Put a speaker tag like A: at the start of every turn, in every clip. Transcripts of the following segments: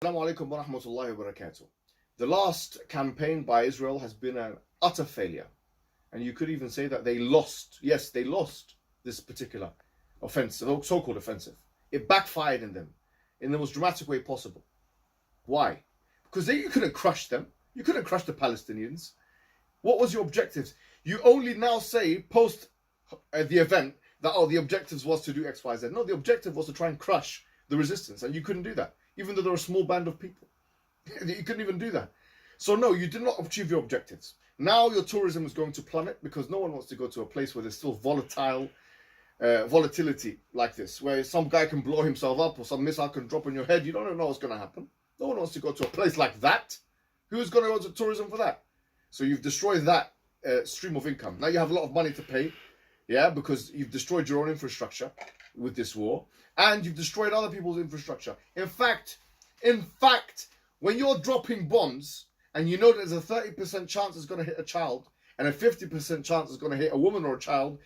A: Assalamu alaikum wa rahmatullahi wa barakatuh. The last campaign by Israel has been an utter failure. And you could even say that they lost. Yes, they lost this particular offensive, so-called offensive. It backfired in them in the most dramatic way possible. Why? Because you couldn't crush them. You couldn't crush the Palestinians. What was your objectives? You only now say, post the event, that, the objectives was to do X, Y, Z. No, the objective was to try and crush the resistance. And you couldn't do that. Even though they're a small band of people. You couldn't even do that. So no, you did not achieve your objectives. Now your tourism is going to plummet because no one wants to go to a place where there's still volatility like this, where some guy can blow himself up or some missile can drop on your head. You don't know what's going to happen. No one wants to go to a place like that. Who's going to go to tourism for that? So you've destroyed that stream of income. Now you have a lot of money to pay, because you've destroyed your own infrastructure with this war, and you've destroyed other people's infrastructure. In fact, when you're dropping bombs and you know there's a 30% chance it's going to hit a child and a 50% chance it's going to hit a woman or a child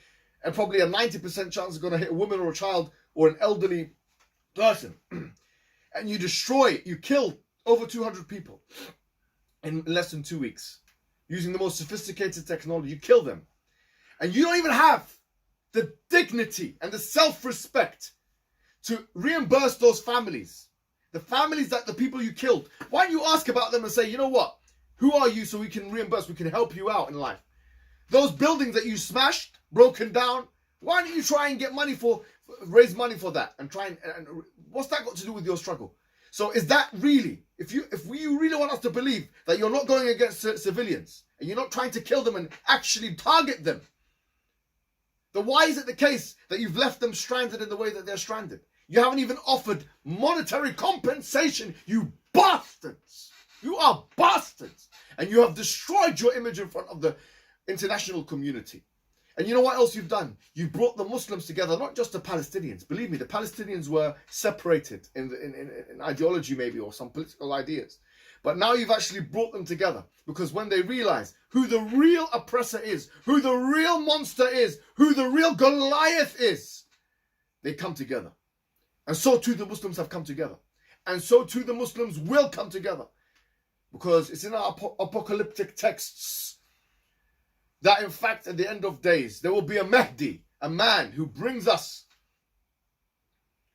A: and probably a 90% chance it's going to hit a woman or a child or an elderly person, and you kill over 200 people in less than 2 weeks using the most sophisticated technology, you kill them, and you don't even have the dignity and the self-respect to reimburse those families. The families that the people you killed. Why don't you ask about them and say, you know what? Who are you so we can reimburse, we can help you out in life? Those buildings that you smashed, broken down, why don't you try and get money raise money for that and try and what's that got to do with your struggle? So is that really, if you really want us to believe that you're not going against civilians and you're not trying to kill them and actually target them, then why is it the case that you've left them stranded in the way that they're stranded? You haven't even offered monetary compensation, you bastards! You are bastards! And you have destroyed your image in front of the international community. And you know what else you've done? You brought the Muslims together, not just the Palestinians. Believe me, the Palestinians were separated in ideology maybe, or some political ideas. But now you've actually brought them together, because when they realize who the real oppressor is, who the real monster is, who the real Goliath is, they come together. And so too the Muslims have come together. And so too the Muslims will come together. Because it's in our apocalyptic texts that in fact at the end of days there will be a Mahdi, a man who brings us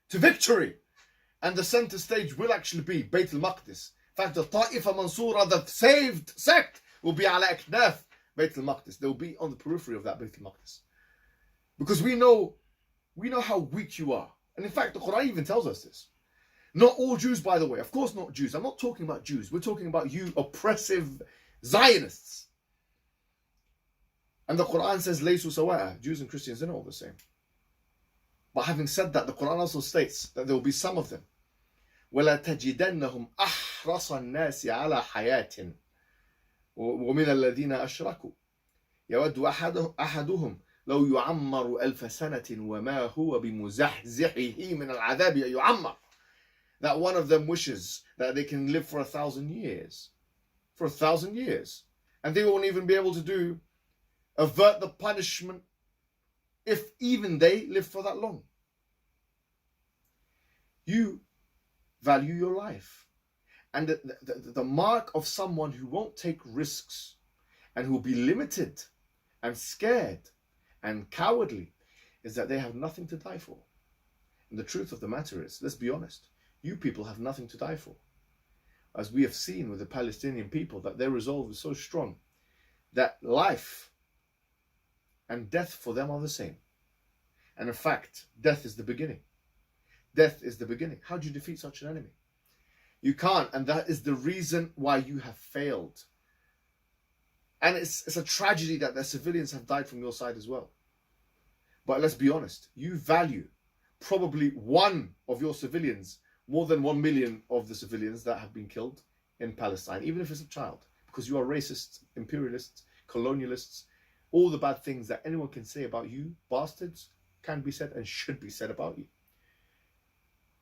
A: to victory. And the center stage will actually be Bayt al-Maqdis. In fact, the Ta'ifa Mansura, the saved sect, will be ala aknaf Bayt al-Maqdis. They will be on the periphery of that Bayt al-Maqdis. Because we know how weak you are. And in fact, the Quran even tells us this. Not all Jews, by the way. Of course not Jews. I'm not talking about Jews. We're talking about you oppressive Zionists. And the Quran says, Laysu sawa'a. Jews and Christians are not all the same. But having said that, the Quran also states that there will be some of them. وَلَا تَجِدَنَّهُمْ أَحْرَصَ النَّاسِ عَلَى حَيَاةٍ وَمِنَ الَّذِينَ أَشْرَكُوا يَوَدُّ أَحَدُهُمْ لو يعمر ألف سنة وما هو بمزحزحه من العذاب يعمر. That one of them wishes that they can live for 1,000 years. For 1,000 years. And they won't even be able to avert the punishment if even they live for that long. You value your life. And the mark of someone who won't take risks and who will be limited and scared and cowardly is that they have nothing to die for. And the truth of the matter is, let's be honest, you people have nothing to die for. As we have seen with the Palestinian people, that their resolve is so strong that life and death for them are the same. And in fact, death is the beginning. Death is the beginning. How do you defeat such an enemy? You can't, and that is the reason why you have failed. And it's a tragedy that the civilians have died from your side as well. But let's be honest, you value probably one of your civilians more than 1 million of the civilians that have been killed in Palestine, even if it's a child, because you are racists, imperialists, colonialists. All the bad things that anyone can say about you, bastards, can be said and should be said about you.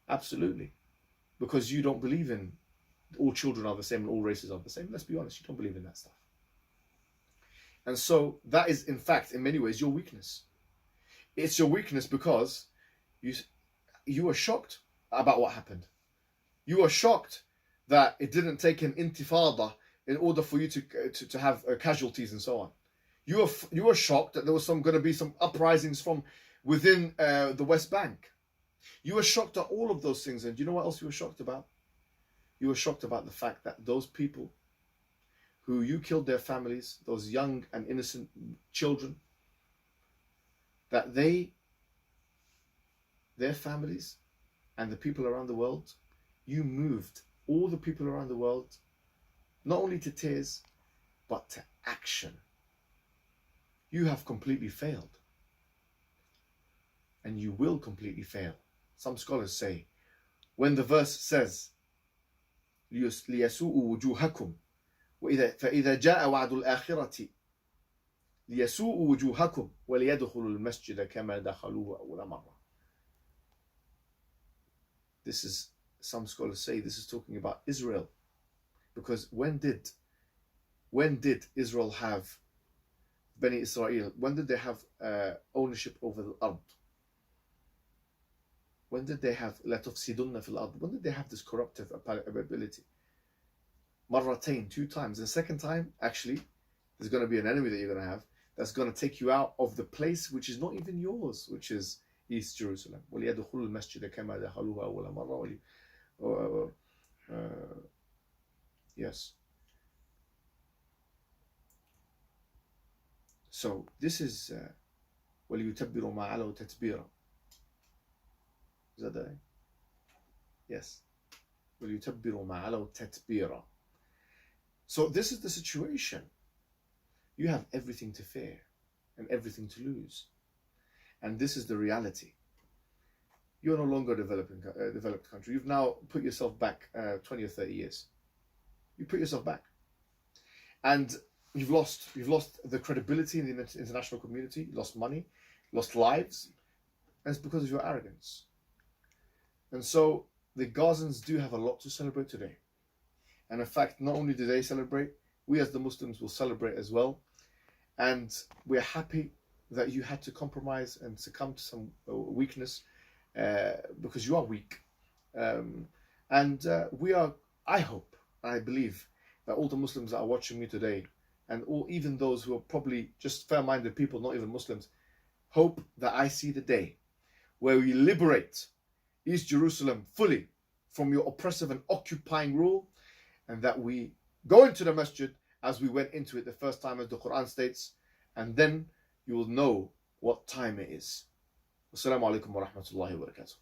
A: Absolutely. Because you don't believe in all children are the same and all races are the same. Let's be honest, you don't believe in that stuff. And so that is, in fact, in many ways, your weakness. It's your weakness because you are shocked about what happened. You are shocked that it didn't take an intifada in order for you to have casualties and so on. You were shocked that there was going to be some uprisings from within the West Bank. You were shocked at all of those things, and do you know what else you were shocked about? You were shocked about the fact that those people who you killed their families, those young and innocent children, that their families and the people around the world, you moved all the people around the world not only to tears but to action. You have completely failed, and you will completely fail. Some scholars say, when the verse says لِيَسُوءُوا وُجُوهَكُمْ فَإِذَا جَاءَ وَعْدُ الْآخِرَةِ لِيَسُوءُوا وُجُوهَكُمْ وَلِيَدْخُلُوا الْمَسْجِدَ كَمَا دَخَلُوهُ أَوَّلَ مَرَّةٍ. This is, some scholars say, this is talking about Israel, because when did Israel have Bani Israel? When did they have ownership over the ard? When did they have لَتُفْسِدُنَّ فِي الْأَرْضِ? When did they have this corruptive ability? Marratain, 2 times. The second time, actually, there's going to be an enemy that you're going to have that's going to take you out of the place which is not even yours, which is East Jerusalem. وَلِيَدْخُلُوا الْمَسْجِدَ كَمَا دَخَلُوهَا أَوَّلَ مَرَّةٍ. Yes. So this is وَلِيُتَبِّرُوا مَا عَلَوْا تَتْبِيرًا. Is that the? Yes. وَلِيُتَبِّرُوا مَا عَلَوْا تَتْبِيرًا. So this is the situation. You have everything to fear and everything to lose. And this is the reality. You're no longer a developed country. You've now put yourself back 20 or 30 years. You put yourself back. And you've lost the credibility in the international community. You lost money, lost lives. And it's because of your arrogance. And so the Gazans do have a lot to celebrate today. And in fact, not only do they celebrate, we as the Muslims will celebrate as well. And we're happy that you had to compromise and succumb to some weakness because you are weak. We are, I hope, I believe that all the Muslims that are watching me today, and even those who are probably just fair-minded people, not even Muslims, hope that I see the day where we liberate East Jerusalem fully from your oppressive and occupying rule, and that we go into the masjid as we went into it the first time, as the Quran states, and then you will know what time it is. Wassalamu alaikum wa rahmatullahi wa barakatuh.